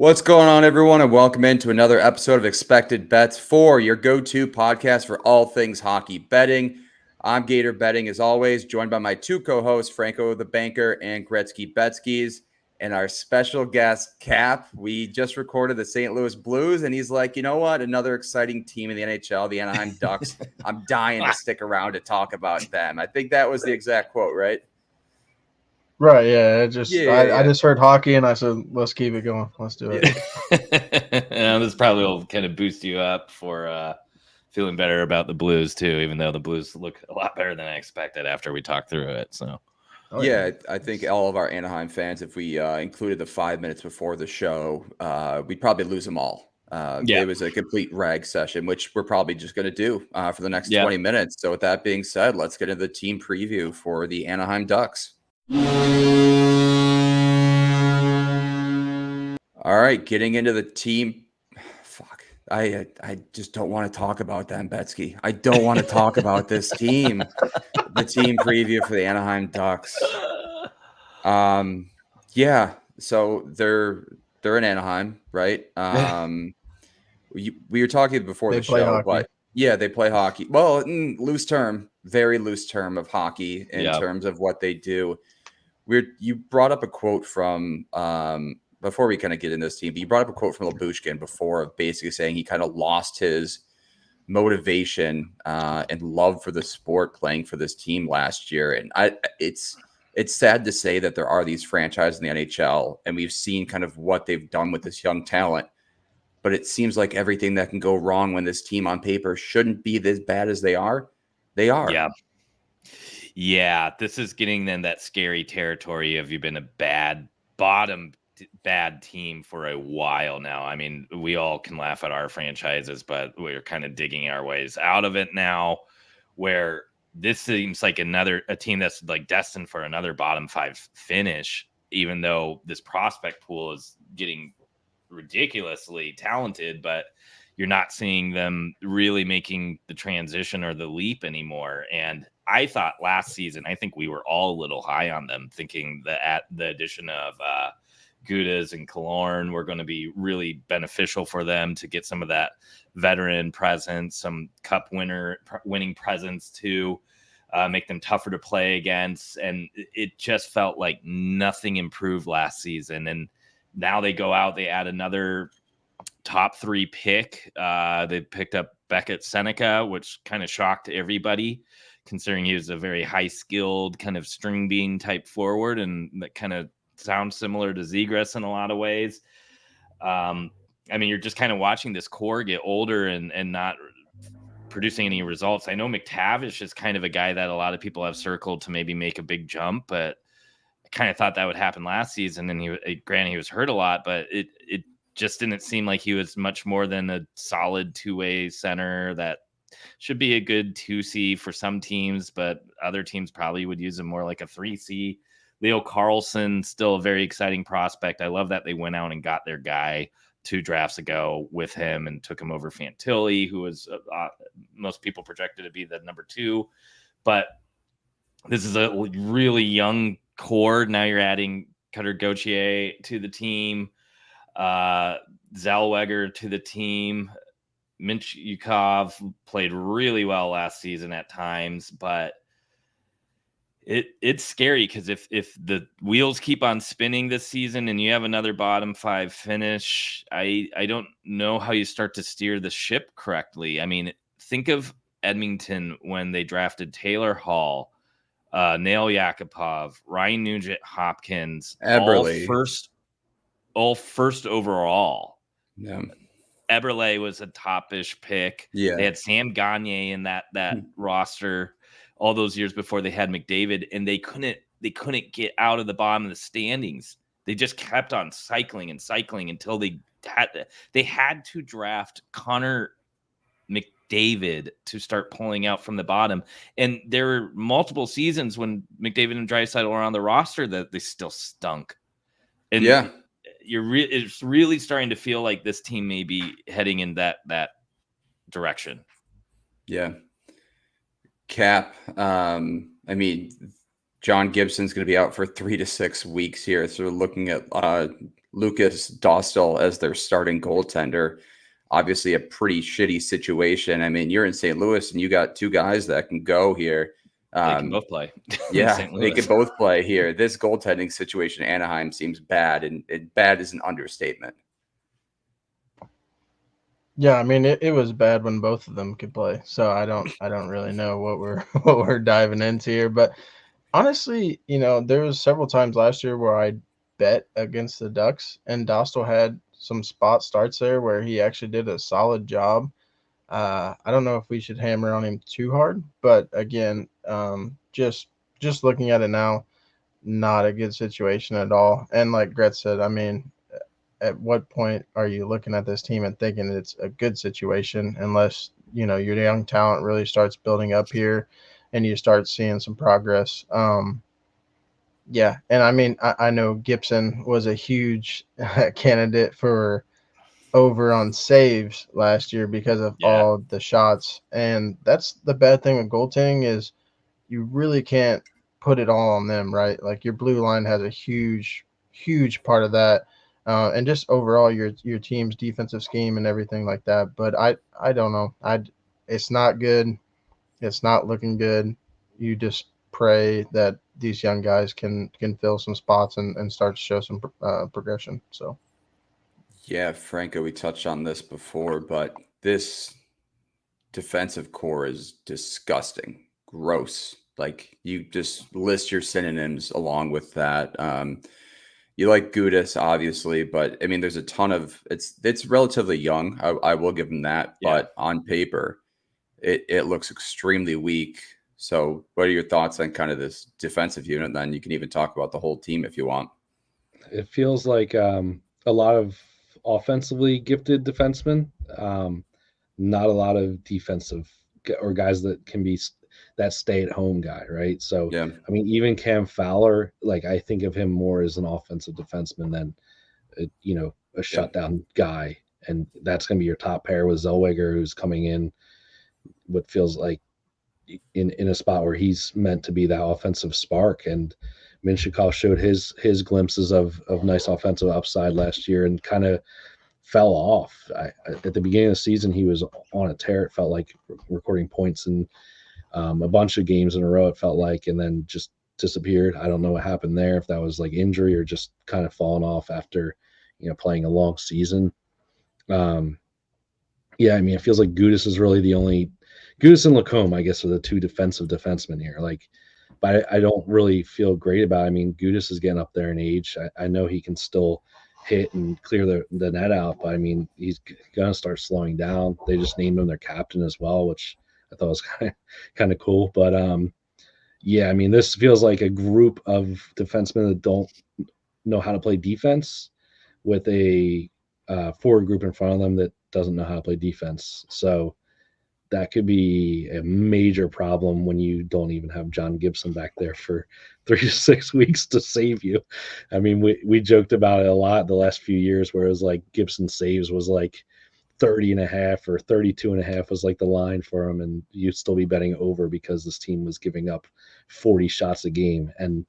What's going on, everyone, and welcome into another episode of Expected Bets for your go-to podcast for all things hockey betting. I'm Gator Betting, as always, joined by my two co-hosts, Franco the Banker and Gretzky Betskis, and our special guest, Cap. We just recorded the St. Louis Blues, and he's like, you know what? Another exciting team in the NHL, the Anaheim Ducks. I'm dying to stick around to talk about them. I think that was the exact quote, right? Right, yeah. Yeah. I just heard hockey and I said, let's keep it going. Let's do it. This probably will kind of boost you up for feeling better about the Blues too, even though the Blues look a lot better than I expected after we talked through it. So, I think all of our Anaheim fans, if we included the 5 minutes before the show, we'd probably lose them all. It was a complete rag session, which we're probably just going to do for the next 20 minutes. So with that being said, let's get into the team preview for the Anaheim Ducks. All right, getting into the team. Fuck. I just don't want to talk about them, Betsky. I don't want to talk about this team. The team preview for the Anaheim Ducks. Yeah. So they're in Anaheim, right? We were talking before the show, hockey. but yeah, they play hockey. Well, loose term, very loose term of hockey in terms of what they do. You brought up a quote from before we kind of get in this team, but you brought up a quote from Labushkin before of basically saying he kind of lost his motivation and love for the sport playing for this team last year. And it's sad to say that there are these franchises in the NHL, and we've seen kind of what they've done with this young talent. But it seems like everything that can go wrong when this team on paper shouldn't be as bad as they are. They are. Yeah. This is getting then that scary territory of you've been a bad team for a while now. I mean, we all can laugh at our franchises, but we're kind of digging our ways out of it now, where this seems like a team that's like destined for another bottom five finish, even though this prospect pool is getting ridiculously talented, but you're not seeing them really making the transition or the leap anymore. And I thought last season, I think we were all a little high on them, thinking that at the addition of Gudas and Killorn were going to be really beneficial for them to get some of that veteran presence, some cup winning presence to make them tougher to play against. And it just felt like nothing improved last season. And now they go out, they add another top 3 pick. They picked up Beckett Seneca, which kind of shocked everybody, considering he was a very high-skilled kind of string bean type forward, and that kind of sounds similar to Zegras in a lot of ways. I mean, you're just kind of watching this core get older and not producing any results. I know McTavish is kind of a guy that a lot of people have circled to maybe make a big jump, but I kind of thought that would happen last season. And granted, he was hurt a lot, but it just didn't seem like he was much more than a solid two-way center that should be a good 2C for some teams, but other teams probably would use him more like a 3C. Leo Carlson, still a very exciting prospect. I love that they went out and got their guy 2 drafts ago with him and took him over Fantilli, who was most people projected to be the number 2. But this is a really young core. Now you're adding Cutter Gauthier to the team, Zellweger to the team. Mintyukov played really well last season at times, but it's scary because if the wheels keep on spinning this season and you have another bottom 5 finish, I don't know how you start to steer the ship correctly. I mean, think of Edmonton when they drafted Taylor Hall, Nail Yakupov, Ryan Nugent-Hopkins, Eberle. all first overall. Yeah. Eberle was a top-ish pick. Yeah. They had Sam Gagner in that roster all those years before they had McDavid, and they couldn't get out of the bottom of the standings. They just kept on cycling until they had to draft Connor McDavid to start pulling out from the bottom. And there were multiple seasons when McDavid and Draisaitl were on the roster that they still stunk. And yeah, it's really starting to feel like this team may be heading in that direction. Yeah. Cap. I mean, John Gibson's going to be out for 3 to 6 weeks here. So we're looking at Lucas Dostal as their starting goaltender. Obviously, a pretty shitty situation. I mean, you're in St. Louis and you got two guys that can go here. They can both play. Yeah, they can both play here. This goaltending situation in Anaheim seems bad, and bad is an understatement. Yeah, I mean it was bad when both of them could play. So I don't really know what we're diving into here. But honestly, there was several times last year where I bet against the Ducks, and Dostal had some spot starts there where he actually did a solid job. I don't know if we should hammer on him too hard, but again, just looking at it now, not a good situation at all. And like Gret said, I mean, at what point are you looking at this team and thinking it's a good situation unless your young talent really starts building up here and you start seeing some progress. Yeah, and I mean, I know Gibson was a huge candidate for over on saves last year because of all the shots, and that's the bad thing with goaltending is you really can't put it all on them, right? Like your blue line has a huge part of that, and just overall your team's defensive scheme and everything like that. But I don't know. It's not good. It's not looking good. You just pray that these young guys can fill some spots and start to show some progression. So. Yeah, Franco, we touched on this before, but this defensive core is disgusting, gross. Like you just list your synonyms along with that. You like Gudis, obviously, but I mean, there's a ton of it's relatively young. I will give them that, but on paper, it looks extremely weak. So, what are your thoughts on kind of this defensive unit? And then you can even talk about the whole team if you want. It feels like a lot of offensively gifted defensemen, not a lot of defensive or guys that can be that stay-at-home guy, right? So, yeah. I mean, even Cam Fowler, like I think of him more as an offensive defenseman than, a shutdown guy. And that's going to be your top pair with Zellweger, who's coming in what feels like in a spot where he's meant to be that offensive spark. And Minshikov showed his glimpses of nice offensive upside last year and kind of fell off. At the beginning of the season, he was on a tear. It felt like recording points in a bunch of games in a row, it felt like, and then just disappeared. I don't know what happened there, if that was like injury or just kind of falling off after, playing a long season. Yeah, I mean, it feels like Gudis is really the only Gudis and Lacombe, I guess, are the two defensive defensemen here. Like, but I don't really feel great about it. I mean, Gudis is getting up there in age. I know he can still hit and clear the net out, but I mean, he's gonna start slowing down. They just named him their captain as well, which I thought was kind of cool. But yeah, I mean, this feels like a group of defensemen that don't know how to play defense with a forward group in front of them that doesn't know how to play defense. So that could be a major problem when you don't even have John Gibson back there for 3 to 6 weeks to save you. I mean, we joked about it a lot the last few years where it was like Gibson saves was like 30.5 or 32.5 was like the line for him, and you'd still be betting over because this team was giving up 40 shots a game, and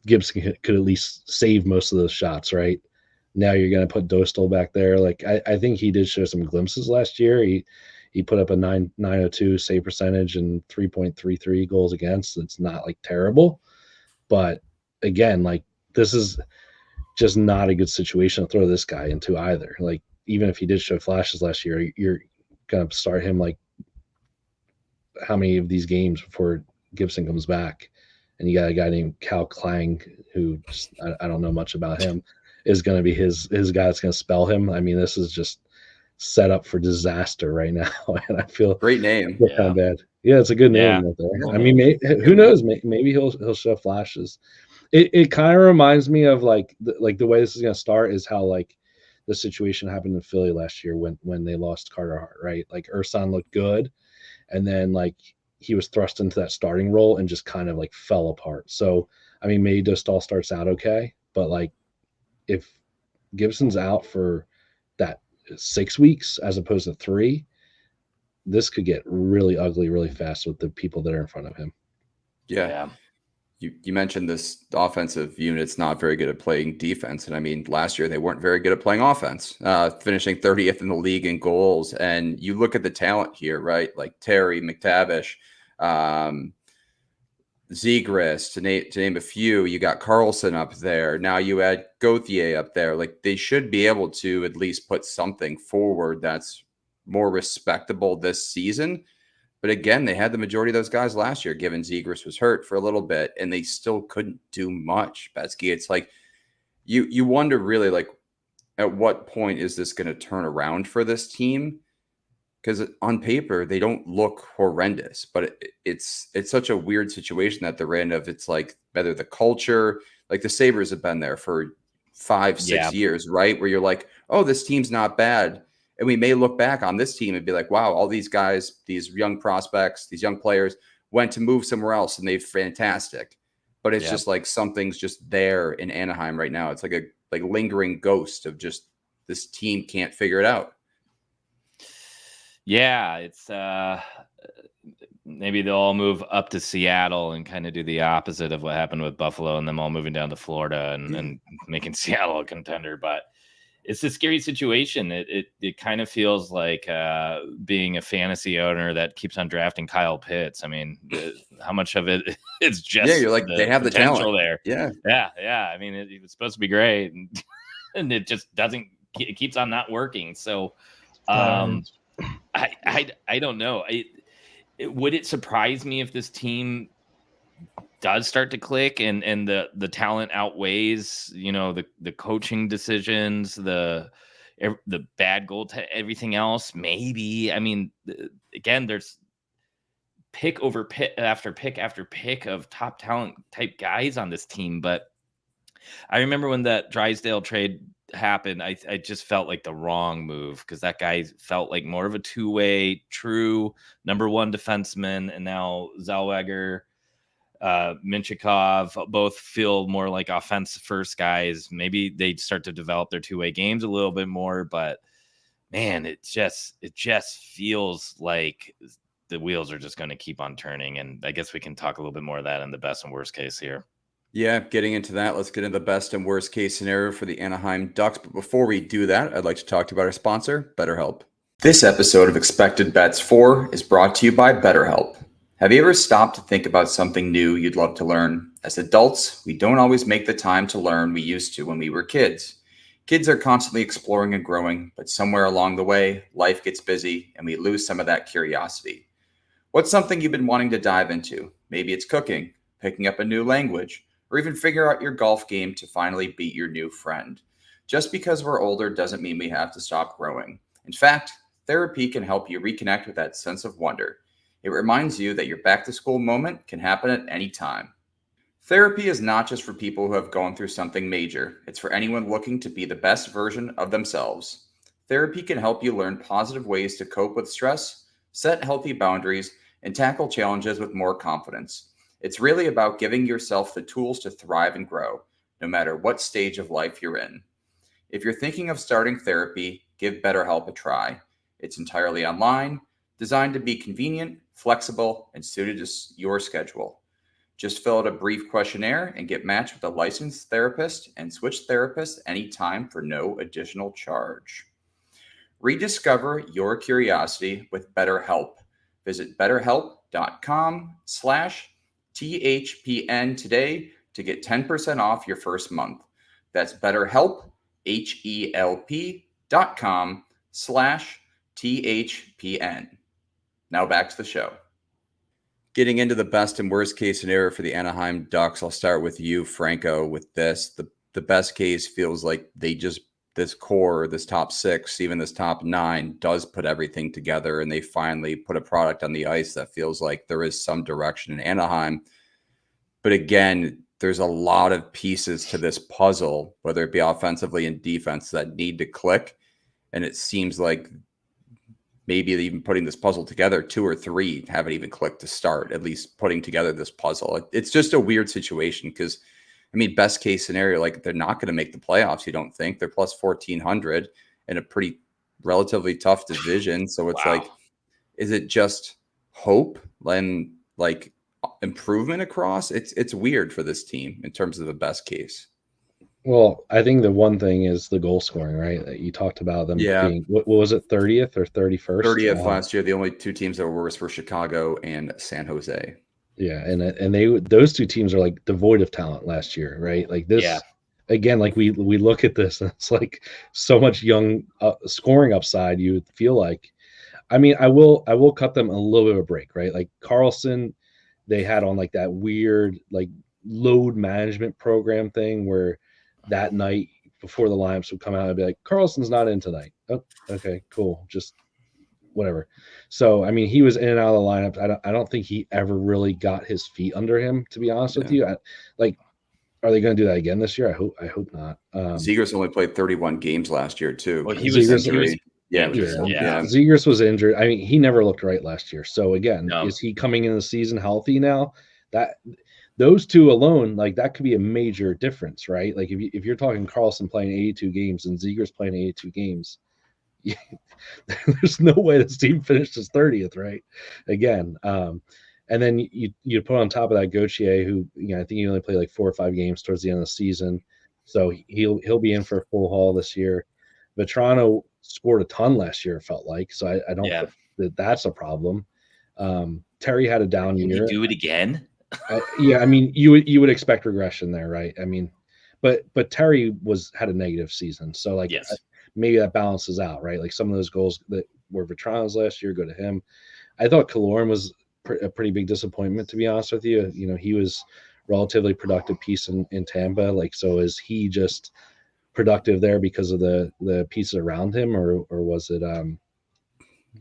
Gibson could at least save most of those shots, right? Now you're going to put Dostal back there. Like I think he did show some glimpses last year. He put up a 902 save percentage and 3.33 goals against. It's not like terrible, but again, like this is just not a good situation to throw this guy into either. Like even if he did show flashes last year, you're going to start him like how many of these games before Gibson comes back? And you got a guy named Cal Klang who just, I don't know much about him, is going to be his guy that's going to spell him. I mean, this is just set up for disaster right now, and I feel great name. Kind of bad. Yeah, it's a good name right there. I mean, who knows? Maybe he'll show flashes. It kind of reminds me of like the way this is going to start is how like the situation happened in Philly last year when they lost Carter Hart, right? Like Ersan looked good, and then like he was thrust into that starting role and just kind of like fell apart. So I mean, maybe Dostal starts out okay, but like if Gibson's out for that 6 weeks as opposed to 3, this could get really ugly really fast with the people that are in front of him. Yeah. you mentioned this offensive unit's not very good at playing defense. And I mean, last year they weren't very good at playing offense, finishing 30th in the league in goals. And you look at the talent here, right? Like Terry, McTavish, Zegras, to name a few. You got Carlson up there. Now you add Gauthier up there. Like, they should be able to at least put something forward that's more respectable this season. But again, they had the majority of those guys last year, given Zegras was hurt for a little bit, and they still couldn't do much, Betsky. It's like you wonder really, like, at what point is this going to turn around for this team? Because on paper, they don't look horrendous, but it's such a weird situation that they're in. Of it's like whether the culture, like the Sabres have been there for 5-6 years, right? Where you're like, oh, this team's not bad. And we may look back on this team and be like, wow, all these guys, these young prospects, these young players went to move somewhere else and they're fantastic. But it's just like something's just there in Anaheim right now. It's like a lingering ghost of just this team can't figure it out. Yeah, it's maybe they'll all move up to Seattle and kind of do the opposite of what happened with Buffalo and them all moving down to Florida and making Seattle a contender. But it's a scary situation. It kind of feels like being a fantasy owner that keeps on drafting Kyle Pitts. I mean, how much of it is just you're like, they have the talent there. Yeah. I mean, it was supposed to be great, and it just doesn't. It keeps on not working. So, I don't know. Would it surprise me if this team does start to click and the talent outweighs, the coaching decisions, the bad goal, everything else? Maybe. I mean, again, there's pick over pick after pick after pick of top talent type guys on this team. But I remember when that Drysdale trade happened, I just felt like the wrong move, because that guy felt like more of a two-way true number one defenseman, and now Zellweger, Minchikov both feel more like offense first guys. Maybe they start to develop their two-way games a little bit more, but man, it just feels like the wheels are just going to keep on turning. And I guess we can talk a little bit more of that in the best and worst case here. Yeah, getting into that, let's get into the best and worst case scenario for the Anaheim Ducks. But before we do that, I'd like to talk to you about our sponsor, BetterHelp. This episode of Expected Bets 4 is brought to you by BetterHelp. Have you ever stopped to think about something new you'd love to learn? As adults, we don't always make the time to learn we used to when we were kids. Kids are constantly exploring and growing, but somewhere along the way, life gets busy and we lose some of that curiosity. What's something you've been wanting to dive into? Maybe it's cooking, picking up a new language, or even figure out your golf game to finally beat your new friend. Just because we're older doesn't mean we have to stop growing. In fact, therapy can help you reconnect with that sense of wonder. It reminds you that your back-to-school moment can happen at any time. Therapy is not just for people who have gone through something major. It's for anyone looking to be the best version of themselves. Therapy can help you learn positive ways to cope with stress, set healthy boundaries, and tackle challenges with more confidence. It's really about giving yourself the tools to thrive and grow, no matter what stage of life you're in. If you're thinking of starting therapy, give BetterHelp a try. It's entirely online, designed to be convenient, flexible, and suited to your schedule. Just fill out a brief questionnaire and get matched with a licensed therapist and switch therapists anytime for no additional charge. Rediscover your curiosity with BetterHelp. Visit BetterHelp.com/THPN today to get 10% off your first month. That's BetterHelp, HELP.com/THPN. Now back to the show. Getting into the best and worst case scenario for the Anaheim Ducks, I'll start with you, Franco, with this. The best case feels like this core, this top six, even this top nine does put everything together, and they finally put a product on the ice that feels like there is some direction in Anaheim. But again, there's a lot of pieces to this puzzle, whether it be offensively and defense, that need to click. And it seems like maybe even putting this puzzle together, 2 or 3 haven't even clicked to start, at least putting together this puzzle. It's just a weird situation because, I mean, best case scenario, like, they're not going to make the playoffs, you don't think? They're plus 1,400 in a pretty relatively tough division. So it's like, is it just hope? And like, improvement across. It's weird for this team in terms of the best case. Well, I think the one thing is the goal scoring, right? You talked about them being, what was it, 30th or 31st? 30th last year. The only two teams that were worse were Chicago and San Jose. Yeah, and those two teams are like devoid of talent last year, right? Like this, again, like we look at this and it's like so much young scoring upside. You would feel like, I mean, I will cut them a little bit of a break, right? Like Carlson, they had on like that weird like load management program thing where that night before the lineups would come out and be like, Carlson's not in tonight. Oh, okay, cool. Just whatever. So, I mean, he was in and out of the lineup. I don't think he ever really got his feet under him, to be honest with you. Are they going to do that again this year? I hope not. Zegras only played 31 games last year too. Well, he was injured. Zegras was injured. I mean, he never looked right last year. So again, is he coming in the season healthy now? That those two alone, like that could be a major difference, right? Like if you're talking Carlson playing 82 games and Zegras playing 82 games, there's no way this team finished as 30th, right? Again, and then you put on top of that Gauthier, who I think he only played like 4 or 5 games towards the end of the season, so he'll be in for a full haul this year. Vetrano scored a ton last year, it felt like, so I don't think that's a problem. Terry had a down year. Can you do it again? I mean, you would expect regression there, right? I mean, but Terry had a negative season, so like maybe that balances out, right? Like some of those goals that were Vetrano's last year go to him. I thought Killorn was a pretty big disappointment, to be honest with you. He was relatively productive piece in Tampa. Like, so is he just productive there because of the pieces around him, or was it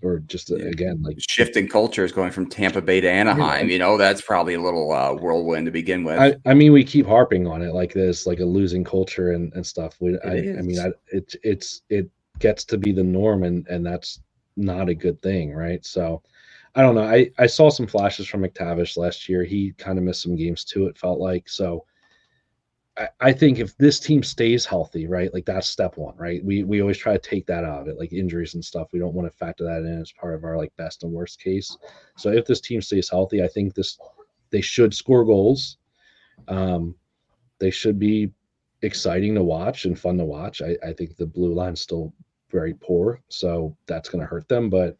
or just again like shifting cultures going from Tampa Bay to Anaheim? That's probably a little whirlwind to begin with. I mean, we keep harping on it like this, like a losing culture and stuff. It gets to be the norm, and that's not a good thing, right? So I don't know. I saw some flashes from McTavish last year. He kind of missed some games too, it felt like. So I think if this team stays healthy, right, like that's step one, right? We always try to take that out of it, like injuries and stuff. We don't want to factor that in as part of our like best and worst case. So if this team stays healthy, I think they should score goals. They should be exciting to watch and fun to watch. I think the blue line's still very poor, so that's going to hurt them. But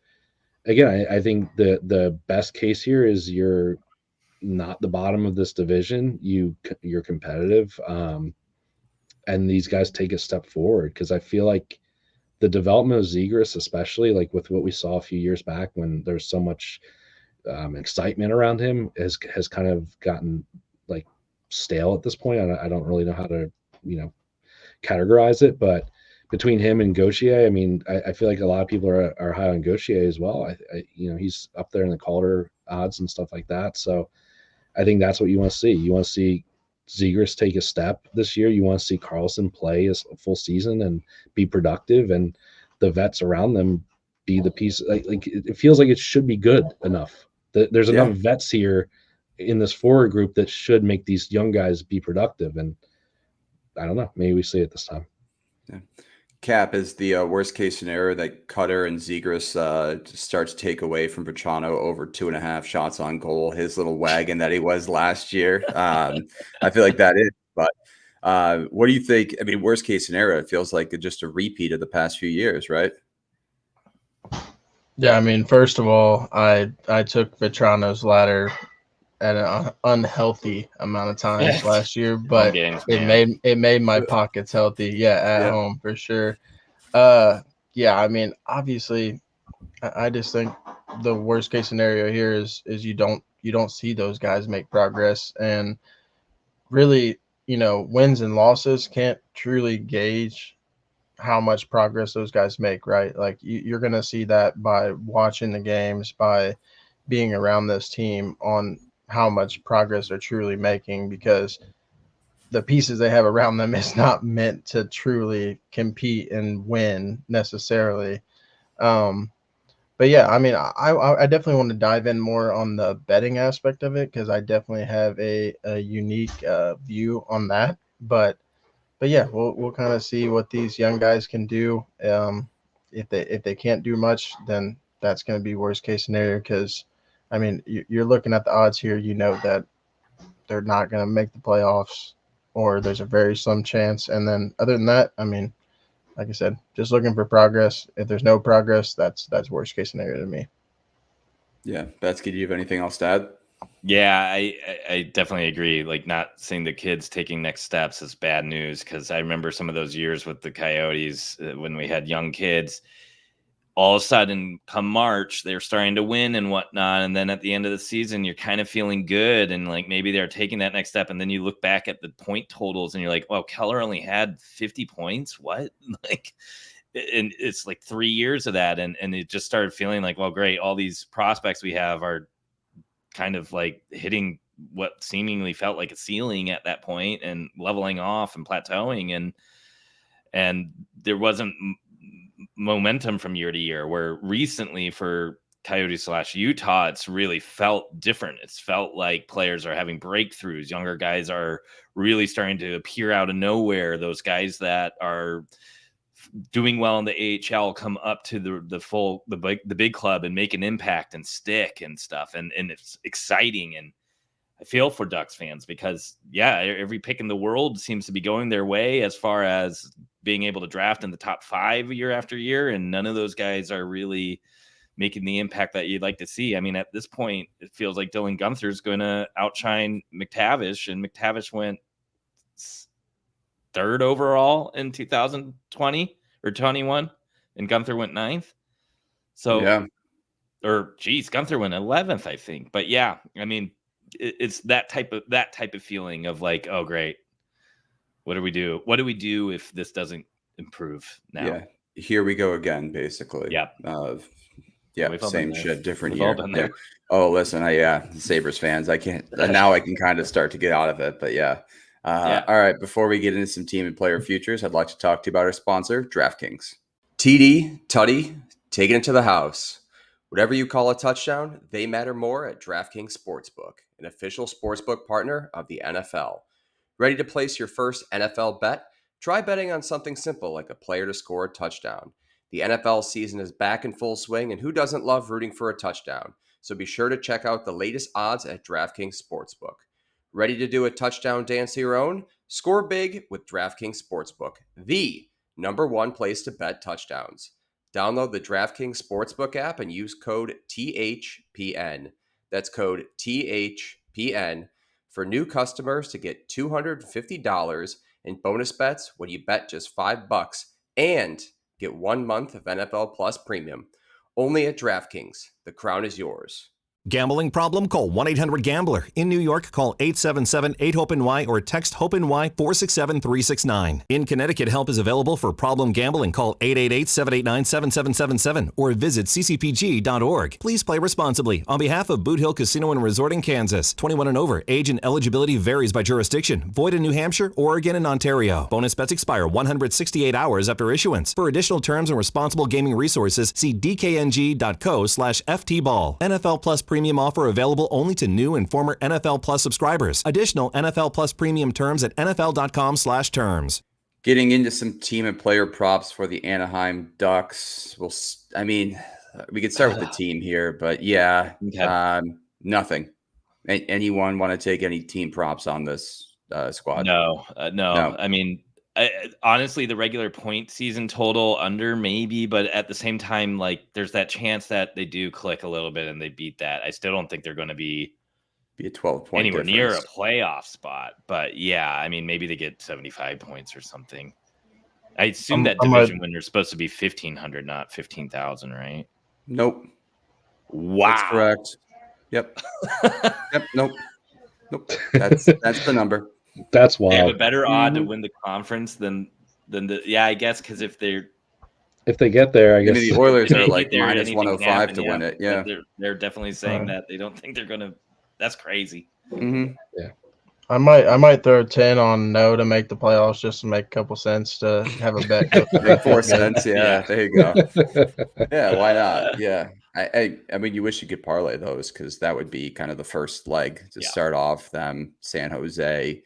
again, I think the best case here is you're not the bottom of this division. You're competitive, and these guys take a step forward, because I feel like the development of Zegras, especially like with what we saw a few years back when there's so much excitement around him, has kind of gotten like stale at this point. I don't really know how to categorize it, but between him and Gauthier, I mean, I feel like a lot of people are high on Gauthier as well. He's up there in the Calder odds and stuff like that. So I think that's what you want to see. You want to see Zegras take a step this year. You want to see Carlson play a full season and be productive, and the vets around them be the piece. Like it feels like it should be good enough. There's enough vets here in this forward group that should make these young guys be productive. And I don't know. Maybe we see it this time. Yeah. Cap, is the worst case scenario that Cutter and Zegras start to take away from Vetrano over 2.5 shots on goal, his little wagon that he was last year? I feel like that is. But what do you think? I mean, worst case scenario, it feels like just a repeat of the past few years, right? Yeah, I mean, first of all, I took Vetrano's ladder at an unhealthy amount of times last year, but it made my pockets healthy. At home for sure. I mean, obviously, I just think the worst case scenario here is you don't see those guys make progress, and really, wins and losses can't truly gauge how much progress those guys make, right? Like you're going to see that by watching the games, by being around this team, on how much progress they're truly making, because the pieces they have around them is not meant to truly compete and win necessarily. But yeah, I mean, I definitely want to dive in more on the betting aspect of it, because I definitely have a unique view on that. But yeah, we'll kind of see what these young guys can do. If they can't do much, then that's going to be worst case scenario, because I mean, you're looking at the odds here. You know that they're not going to make the playoffs, or there's a very slim chance. And then other than that, I mean, like I said, just looking for progress. If there's no progress, that's worst case scenario to me. Yeah, Betsky, do you have anything else to add? Yeah, I definitely agree. Like, not seeing the kids taking next steps is bad news, because I remember some of those years with the Coyotes when we had young kids. All of a sudden, come March, they're starting to win and whatnot. And then at the end of the season, you're kind of feeling good. And like maybe they're taking that next step. And then you look back at the point totals and you're like, well, Keller only had 50 points. What? Like, and it's like 3 years of that. And it just started feeling like, well, great. All these prospects we have are kind of like hitting what seemingly felt like a ceiling at that point and leveling off and plateauing. And there wasn't momentum from year to year, where recently for Coyotes / Utah, it's really felt different. It's felt like players are having breakthroughs. Younger guys are really starting to appear out of nowhere. Those guys that are doing well in the AHL come up to the big club and make an impact and stick and stuff. And it's exciting. And I feel for Ducks fans because, yeah, every pick in the world seems to be going their way as far as being able to draft in the top 5 year after year. And none of those guys are really making the impact that you'd like to see. I mean, at this point, it feels like Dylan Guenther is going to outshine McTavish, and McTavish went 3rd overall in 2020 or 21, and Guenther went 9th. So, yeah. Guenther went 11th, I think. But yeah, I mean, it's that type of feeling of like, oh, great. What do we do? What do we do if this doesn't improve now? Yeah. Here we go again, basically. Yeah. Same shit, different We've year. all been there. Yeah. Oh, listen, Sabres fans, I can't, now I can kind of start to get out of it, but yeah. All right. Before we get into some team and player futures, I'd like to talk to you about our sponsor, DraftKings. TD, Tutty, taking it to the house. Whatever you call a touchdown, they matter more at DraftKings Sportsbook, an official sportsbook partner of the NFL. Ready to place your first NFL bet? Try betting on something simple like a player to score a touchdown. The NFL season is back in full swing, and who doesn't love rooting for a touchdown? So be sure to check out the latest odds at DraftKings Sportsbook. Ready to do a touchdown dance of your own? Score big with DraftKings Sportsbook, the #1 place to bet touchdowns. Download the DraftKings Sportsbook app and use code THPN. That's code THPN for new customers to get $250 in bonus bets when you bet just $5 and get 1 month of NFL Plus Premium. Only at DraftKings. The crown is yours. Gambling problem? Call 1-800-GAMBLER. In New York, call 877-8-HOPE-NY or text HOPE-NY 467-369. In Connecticut, help is available for problem gambling. Call 888-789-7777 or visit ccpg.org. Please play responsibly. On behalf of Boot Hill Casino and Resort in Kansas, 21 and over. Age and eligibility varies by jurisdiction. Void in New Hampshire, Oregon, and Ontario. Bonus bets expire 168 hours after issuance. For additional terms and responsible gaming resources, see dkng.co/ftball. NFL Plus Premium offer available only to new and former NFL Plus subscribers. Additional NFL Plus Premium terms at nfl.com/terms. Getting into some team and player props for the Anaheim Ducks. We could start with the team here, but yeah, nothing. Anyone want to take any team props on this squad? No. I mean, honestly, the regular point season total under maybe, but at the same time, like there's that chance that they do click a little bit and they beat that. I still don't think they're going to be a 12-point anywhere difference. near a playoff spot. But yeah, I mean, maybe they get 75 points or something. I assume that division winner is supposed to be 1,500, not 15,000, right? Nope. Wow. That's correct. Yep. Nope. That's the number. That's wild. They have a better odd to win the conference than I guess, because if they get there, I guess the Oilers are like there, minus 105 to win it. Yeah, they're definitely saying that they don't think they're gonna. That's crazy. Mm-hmm. Yeah, I might throw 10 on no to make the playoffs just to make a couple cents to have a bet. Make 4 cents. Yeah, there you go. Yeah, why not? Yeah. I mean, you wish you could parlay those because that would be kind of the first leg to start off them. San Jose,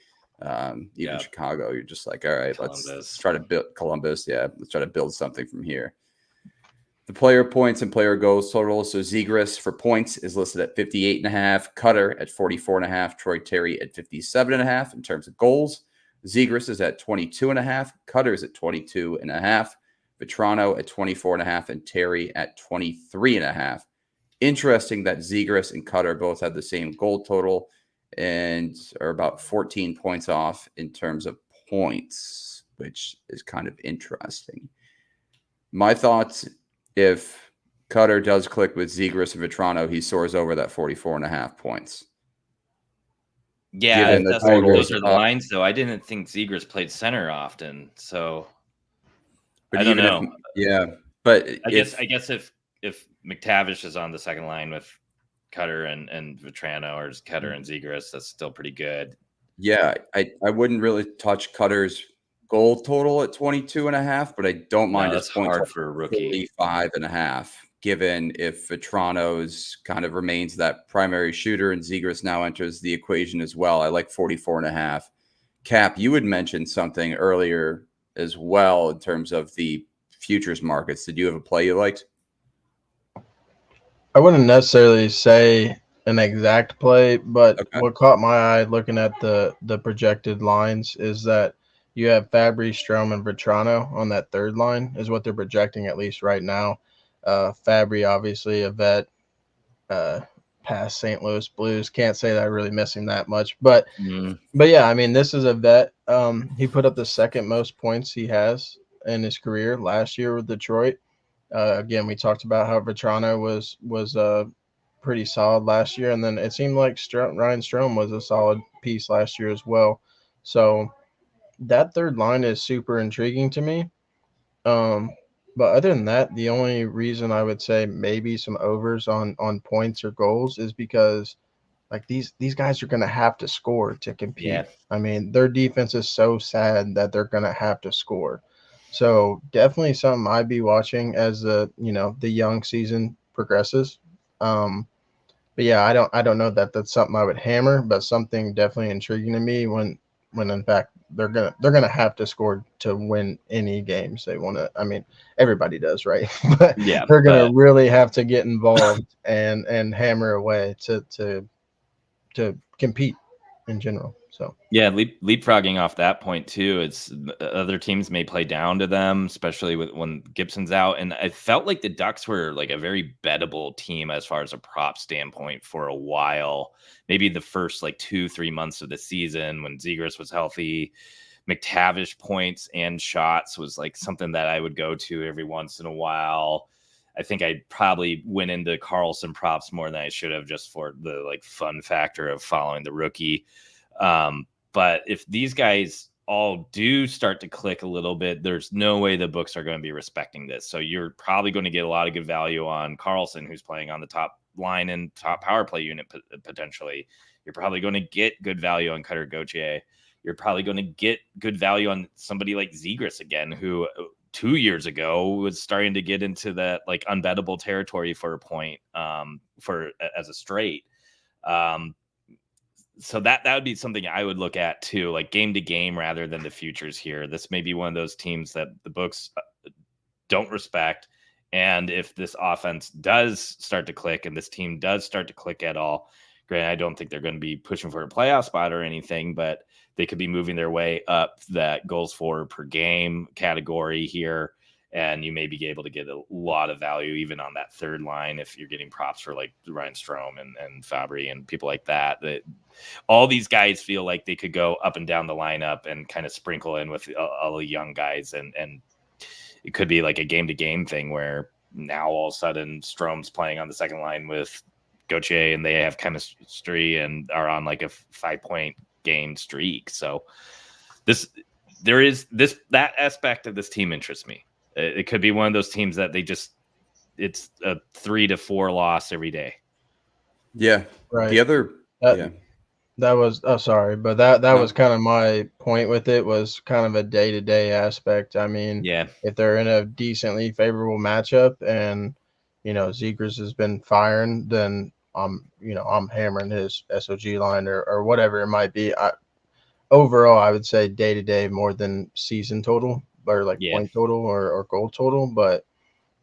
even Chicago. You're just like, all right, let's try to build Columbus. Yeah, let's try to build something from here. The player points and player goals totals. So Zegras for points is listed at 58.5, Cutter at 44.5, Troy Terry at 57.5 in terms of goals. Zegras is at 22.5, Cutter is at 22.5, Vetrano at 24.5, and Terry at 23.5. Interesting that Zegras and Cutter both have the same goal total and are about 14 points off in terms of points, which is kind of interesting. My thoughts, if Cutter does click with Zegras and Vetrano, he soars over that 44.5 points. Yeah, Given the those are totals the up. lines, though. I didn't think Zegras played center often, so But I don't even know. if, yeah, but I guess if McTavish is on the second line with Cutter and Vetrano, or just Cutter and Zegras, that's still pretty good. Yeah, I wouldn't really touch Cutter's goal total at 22.5, but I don't mind his That's point hard total for a rookie. 45.5, given if Vetrano's kind of remains that primary shooter and Zegras now enters the equation as well. I like 44.5. Cap, you had mentioned something earlier as well in terms of the futures markets. Did you have a play you liked? I wouldn't necessarily say an exact play, but Okay. what caught my eye looking at the projected lines is that you have Fabry, Strome, and Vetrano on that third line is what they're projecting, at least right now. Fabry, obviously a vet, past St. Louis Blues. Can't say that I really miss him that much, but yeah, I mean, this is a vet. He put up the second most points he has in his career last year with Detroit. Again, we talked about how Vetrano was pretty solid last year, and then it seemed like Ryan Strome was a solid piece last year as well. So that third line is super intriguing to me. But other than that, the only reason I would say maybe some overs on points or goals is because like these guys are going to have to score to compete. Yeah. I mean, their defense is so sad that they're going to have to score. So definitely something I'd be watching as the young season progresses. But yeah, I don't know that that's something I would hammer, but something definitely intriguing to me when in fact they're gonna have to score to win any games they want to. I mean, everybody does, right? But Yeah, they're gonna really have to get involved and hammer away to compete in general. So yeah, leapfrogging off that point too. It's other teams may play down to them, especially when Gibson's out. And I felt like the Ducks were like a very bettable team as far as a prop standpoint for a while. Maybe the first like 2-3 months of the season when Zegras was healthy, McTavish points and shots was like something that I would go to every once in a while. I think I probably went into Carlson props more than I should have, just for the like fun factor of following the rookie. But if these guys all do start to click a little bit, there's no way the books are going to be respecting this. So you're probably going to get a lot of good value on Carlson, who's playing on the top line and top power play unit potentially. You're probably going to get good value on Cutter Gauthier. You're probably going to get good value on somebody like Zegras again, who 2 years ago was starting to get into that like unbettable territory for a point, for as a straight. So that would be something I would look at too, like game to game rather than the futures here. This may be one of those teams that the books don't respect. And if this offense does start to click and this team does start to click at all, granted, I don't think they're going to be pushing for a playoff spot or anything, but they could be moving their way up that goals for per game category here. And you may be able to get a lot of value even on that third line if you're getting props for like Ryan Strome and Fabry and people like that. That all these guys feel like they could go up and down the lineup and kind of sprinkle in with all the young guys. And it could be like a game-to-game thing where now all of a sudden Strome's playing on the second line with Gauthier and they have chemistry and are on like a 5-point game streak. So that aspect of this team interests me. It could be one of those teams that it's a 3 to 4 loss every day. Yeah. right. The other, That was sorry, but that was kind of my point with it, was kind of a day-to-day aspect. I mean, if they're in a decently favorable matchup and Zegras has been firing, then I'm hammering his SOG line or whatever it might be. Overall, I would say day-to-day more than season total or like point total or goal total, but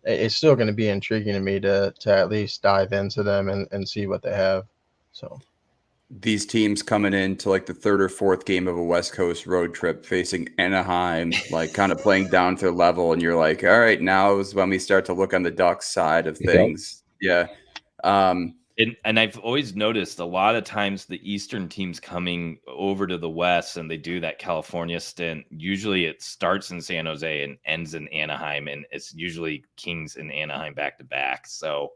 it's still going to be intriguing to me to at least dive into them and see what they have. So these teams coming into like the third or fourth game of a West Coast road trip facing Anaheim, like kind of playing down to their level. And you're like, all right, now is when we start to look on the Ducks side of things. Yep. Yeah. And I've always noticed a lot of times the Eastern teams coming over to the West and they do that California stint. Usually it starts in San Jose and ends in Anaheim, and it's usually Kings and Anaheim back to back. So,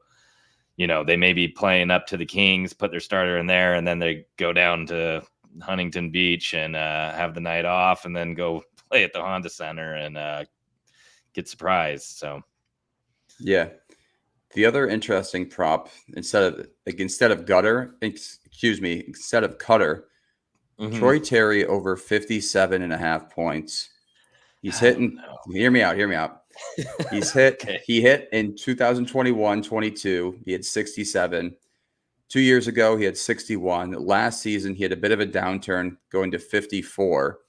they may be playing up to the Kings, put their starter in there, and then they go down to Huntington Beach and have the night off, and then go play at the Honda Center and get surprised. So, yeah. The other interesting prop, instead of Cutter, Troy Terry over 57.5 points. He's hitting. Hear me out. He's hit. Okay. He hit in 2021-22. He had 67. 2 years ago, he had 61. Last season, he had a bit of a downturn, going to 54.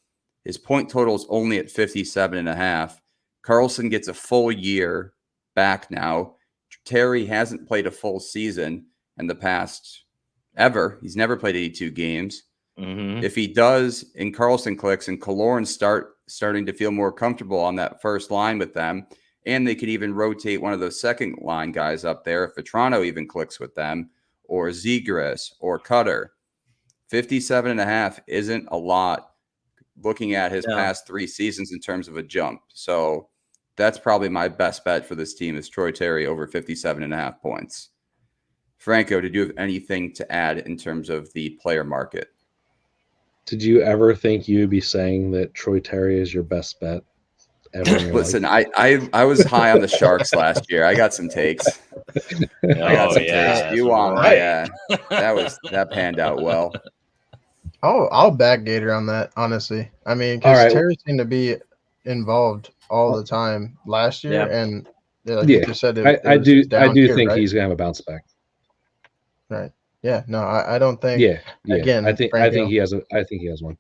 His point total is only at 57.5. Carlson gets a full year back now. Terry hasn't played a full season in the past ever. He's never played 82 games. Mm-hmm. If he does, and Carlson clicks, and Killorn starting to feel more comfortable on that first line with them, and they could even rotate one of those second line guys up there if Vetrano even clicks with them, or Zegras or Cutter. 57.5 isn't a lot looking at his past 3 seasons in terms of a jump. So that's probably my best bet for this team is Troy Terry over 57.5 points. Franco, did you have anything to add in terms of the player market? Did you ever think you'd be saying that Troy Terry is your best bet ever in your Listen, life? I was high on the Sharks last year. I got some takes. Takes. You want right. That panned out well. I'll back Gator on that, honestly. I mean, because Terry seemed to be involved all the time last year, and you just said I do think he's gonna have a bounce back. Right. Yeah. No, I don't think. Yeah. Again, I think he has one.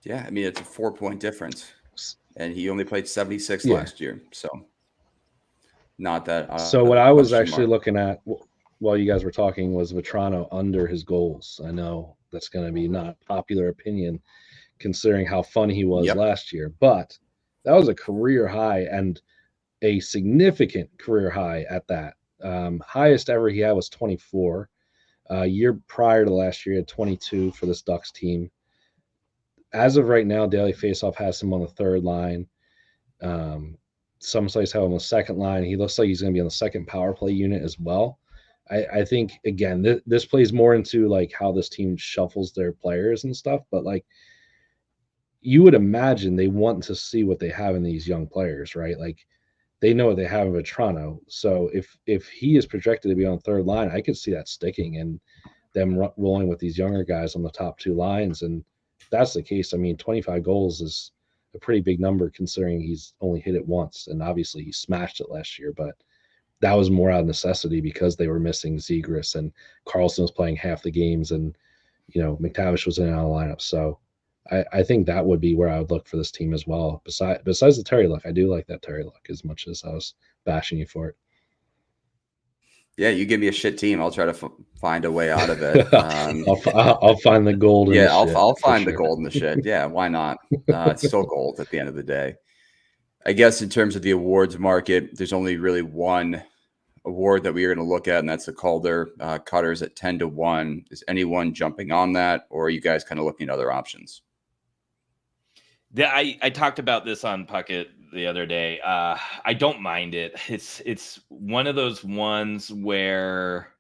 Yeah, I mean it's a 4-point difference, and he only played 76 last year, so not that. So what I was actually looking at while you guys were talking was Vetrano under his goals. I know that's going to be not a popular opinion, considering how fun he was last year, but that was a career high and a significant career high at that. Highest ever he had was 24. Year prior to last year, he had 22 for this Ducks team. As of right now, Daily Faceoff has him on the third line. Some sites have him on the second line. He looks like he's going to be on the second power play unit as well. I think, again, this plays more into like how this team shuffles their players and stuff, but like you would imagine they want to see what they have in these young players, right? Like they know what they have in Vetrano. So if he is projected to be on third line, I could see that sticking and them rolling with these younger guys on the top 2 lines. And if that's the case, I mean, 25 goals is a pretty big number considering he's only hit it once. And obviously he smashed it last year, but that was more out of necessity because they were missing Zegras and Carlson was playing half the games and, McTavish was in and out of the lineup. So I think that would be where I would look for this team as well. Besides the Terry look, I do like that Terry look as much as I was bashing you for it. Yeah, you give me a shit team, I'll try to find a way out of it. I'll find the gold. Yeah, I'll find the gold in the shit. Yeah, why not? It's still gold at the end of the day. I guess in terms of the awards market, there's only really one award that we are going to look at, and that's the Calder. Cutter's at 10-1. Is anyone jumping on that, or are you guys kind of looking at other options? Yeah, I talked about this on Puckett the other day. I don't mind it. It's one of those ones where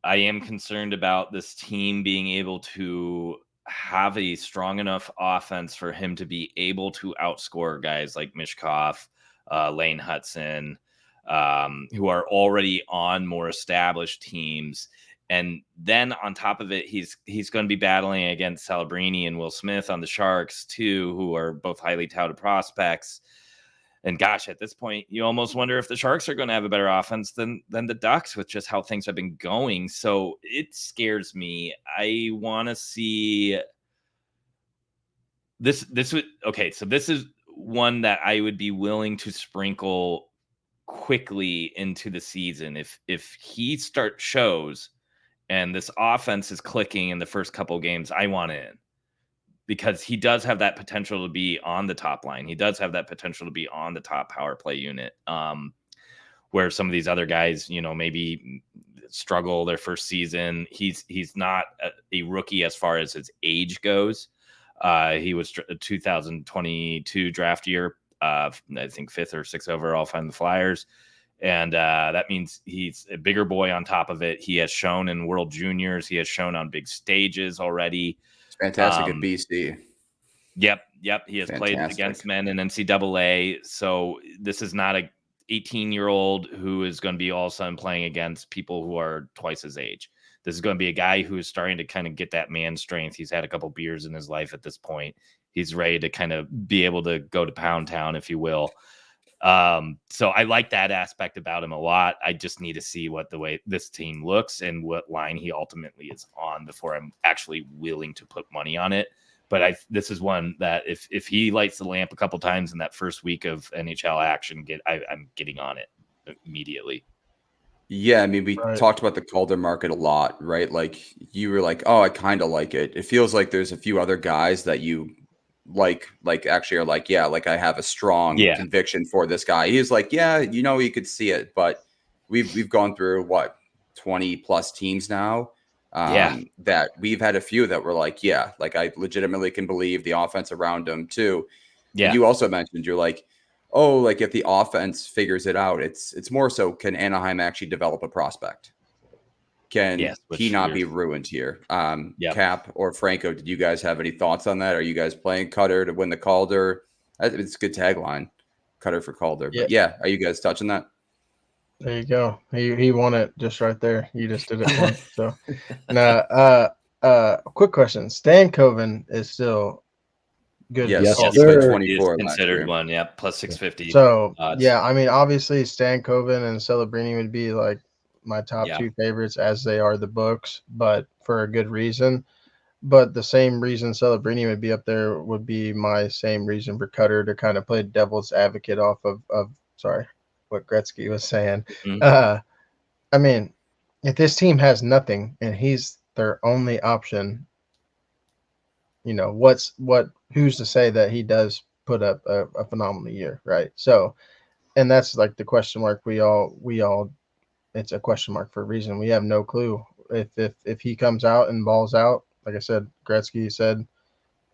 I am concerned about this team being able to have a strong enough offense for him to be able to outscore guys like Mishkov, Lane Hudson, who are already on more established teams. And then on top of it, he's going to be battling against Celebrini and Will Smith on the Sharks too, who are both highly touted prospects. And gosh, at this point, you almost wonder if the Sharks are going to have a better offense than the Ducks with just how things have been going. So it scares me. I want to see this. So this is one that I would be willing to sprinkle quickly into the season, if he shows and this offense is clicking in the first couple of games, I want in, because he does have that potential to be on the top line. He does have that potential to be on the top power play unit. Where some of these other guys, maybe struggle their first season. He's not a rookie as far as his age goes. He was a 2022 draft year, I think 5th or 6th overall from the Flyers. And that means he's a bigger boy on top of it. He has shown in World Juniors. He has shown on big stages already. It's fantastic at BC. Yep. He has played against men in NCAA. So this is not a 18-year-old who is going to be all of a sudden playing against people who are twice his age. This is going to be a guy who is starting to kind of get that man strength. He's had a couple beers in his life at this point. He's ready to kind of be able to go to Pound Town, if you will. So I like that aspect about him a lot. I just need to see the way this team looks and what line he ultimately is on before I'm actually willing to put money on it. But this is one that if he lights the lamp a couple times in that first week of NHL action, I'm getting on it immediately. Yeah, I mean, we talked about the Calder market a lot, right? Like, you were like, oh, I kind of like it. It feels like there's a few other guys that you like actually are like, yeah, like I have a strong conviction for this guy. He's like, yeah, you could see it, but we've gone through 20 plus teams now. That we've had a few that were like, yeah, like I legitimately can believe the offense around him too. Yeah. And you also mentioned, you're like, oh, like if the offense figures it out, it's more so, can Anaheim actually develop a prospect? Can he not be ruined here? Cap or Franco, did you guys have any thoughts on that? Are you guys playing Cutter to win the Calder? It's a good tagline, Cutter for Calder. But yeah, are you guys touching that? There you go. He won it just right there. You just did it once. So now, quick question. Stan Coven is still good. Yes, he played 24 considered one, plus 650. So I mean, obviously Stan Coven and Celebrini would be like my top two favorites, as they are the books, but for a good reason. But the same reason Celebrini would be up there would be my same reason for Cutter, to kind of play devil's advocate off of what Gretzky was saying. I mean, if this team has nothing and he's their only option, who's to say that he does put up a phenomenal year, right? So, and that's like the question mark. We all, it's a question mark for a reason. We have no clue if he comes out and balls out. Like I said, Gretzky said,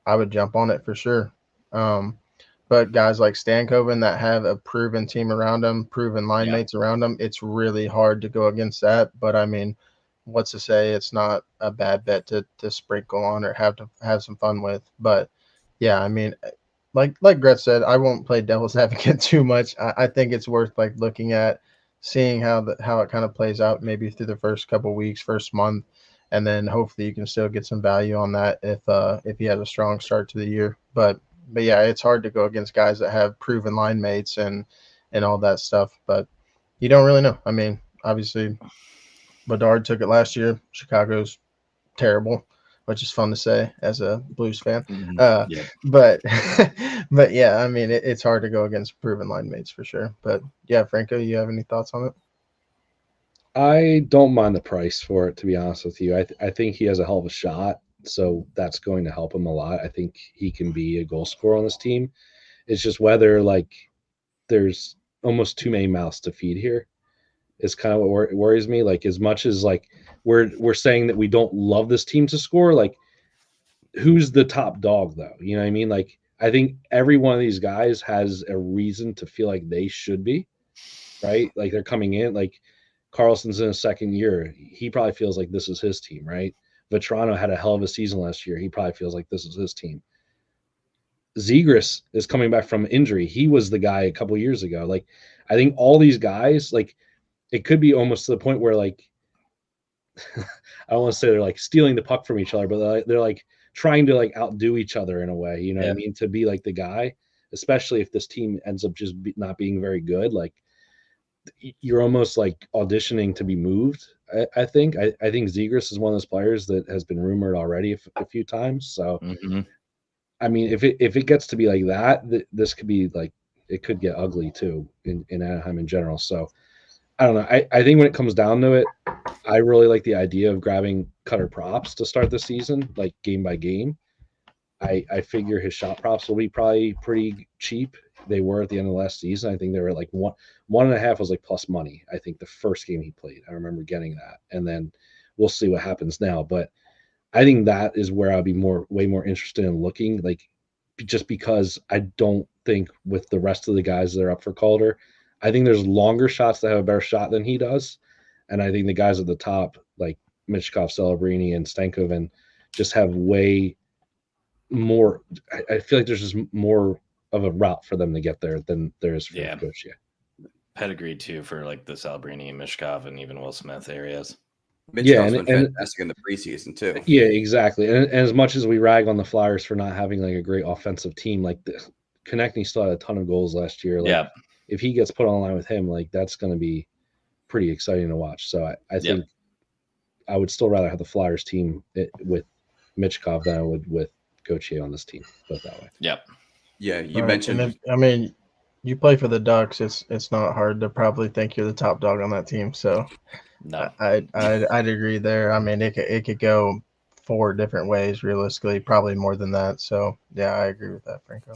I would jump on it for sure. But guys like Stankoven that have a proven team around them, proven line mates around them, it's really hard to go against that. But I mean, what's to say it's not a bad bet to sprinkle on or have some fun with. But yeah, I mean, like Gretz said, I won't play devil's advocate too much. I think it's worth like looking at, seeing how it kind of plays out maybe through the first couple weeks, first month, and then hopefully you can still get some value on that if he has a strong start to the year. But yeah, it's hard to go against guys that have proven line mates and all that stuff. But you don't really know. I mean, obviously, Bedard took it last year. Chicago's terrible, which is fun to say as a Blues fan. But yeah, I mean, it's hard to go against proven line mates for sure. But yeah, Franco, you have any thoughts on it? I don't mind the price for it, to be honest with you. I think he has a hell of a shot, so that's going to help him a lot. I think he can be a goal scorer on this team. It's just whether like there's almost too many mouths to feed here is kind of what worries me. Like, as much as like we're saying that we don't love this team to score, like who's the top dog though? You know what I mean? Like, I think every one of these guys has a reason to feel like they should be, right? Like they're coming in, like Carlson's in his second year. He probably feels like this is his team, right? Vetrano had a hell of a season last year. He probably feels like this is his team. Zegras is coming back from injury. He was the guy a couple of years ago. Like, I think all these guys, like, it could be almost to the point where, like, I don't want to say they're like stealing the puck from each other, but they're like trying to like outdo each other in a way, you know what I mean? To be like the guy, especially if this team ends up just not being very good. Like, you're almost like auditioning to be moved. I think Zegras is one of those players that has been rumored already a few times. So, I mean, if it gets to be like that, this could be like it could get ugly too in Anaheim in general. So I don't know. I think when it comes down to it, I really like the idea of grabbing Cutter props to start the season, like game by game. I figure his shot props will be probably pretty cheap. They were at the end of last season. I think they were like 1.5 was like plus money. I think the first game he played, I remember getting that, and then we'll see what happens now. But I think that is where I'll be way more interested in looking, like just because I don't think with the rest of the guys that are up for Calder, I think there's longer shots that have a better shot than he does, and I think the guys at the top like Michkov, Celebrini, and Stankoven just have way more. I feel like there's just more of a route for them to get there than there is for Gauthier. Pedigree too for like the Celebrini, Michkov, and even Will Smith areas. Mitchell's been fantastic in the preseason too. Yeah, exactly. And as much as we rag on the Flyers for not having like a great offensive team, like Konechny still had a ton of goals last year. Like, if he gets put on line with him, like that's going to be pretty exciting to watch. So I think I would still rather have the Flyers team with Michkov than I would with Gauthier on this team. Put it that way. Yep. Yeah, you mentioned. I mean, you play for the Ducks. It's not hard to probably think you're the top dog on that team. So no, I'd agree there. I mean, it could go 4 different ways realistically, probably more than that. So yeah, I agree with that, Franco.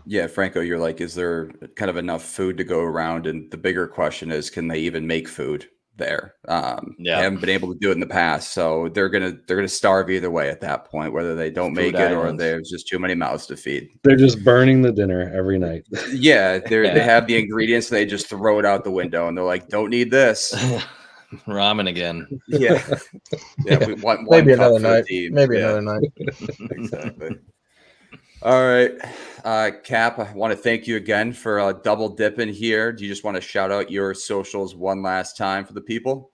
Yeah, Franco, you're like, is there kind of enough food to go around? And the bigger question is, can they even make food there? They haven't been able to do it in the past, so they're gonna starve either way at that point, whether they don't make it or there's just too many mouths to feed. They're just burning the dinner every night. Yeah, they have the ingredients, they just throw it out the window, and they're like, don't need this. Ramen again. Yeah. We want maybe another night. Maybe another night. Exactly. All right, Cap, I want to thank you again for double dipping here. Do you just want to shout out your socials one last time for the people?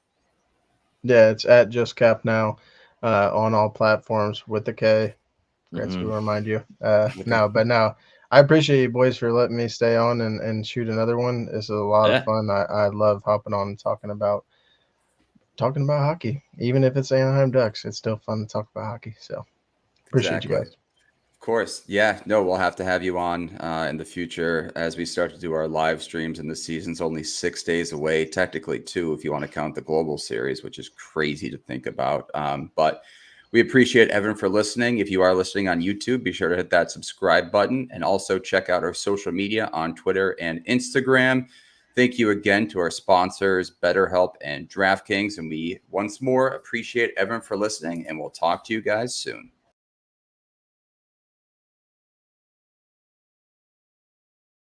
Yeah, it's at Just Cap now on all platforms with the K. Grants will remind you. Now, I appreciate you boys for letting me stay on and shoot another one. It's a lot of fun. I love hopping on and talking about hockey. Even if it's Anaheim Ducks, it's still fun to talk about hockey. So appreciate you guys. Of course. Yeah, no, we'll have to have you on in the future as we start to do our live streams, and the season's only 6 days away, technically 2 if you want to count the global series, which is crazy to think about. But we appreciate everyone for listening. If you are listening on YouTube, be sure to hit that subscribe button and also check out our social media on Twitter and Instagram. Thank you again to our sponsors, BetterHelp and DraftKings. And we once more appreciate everyone for listening, and we'll talk to you guys soon.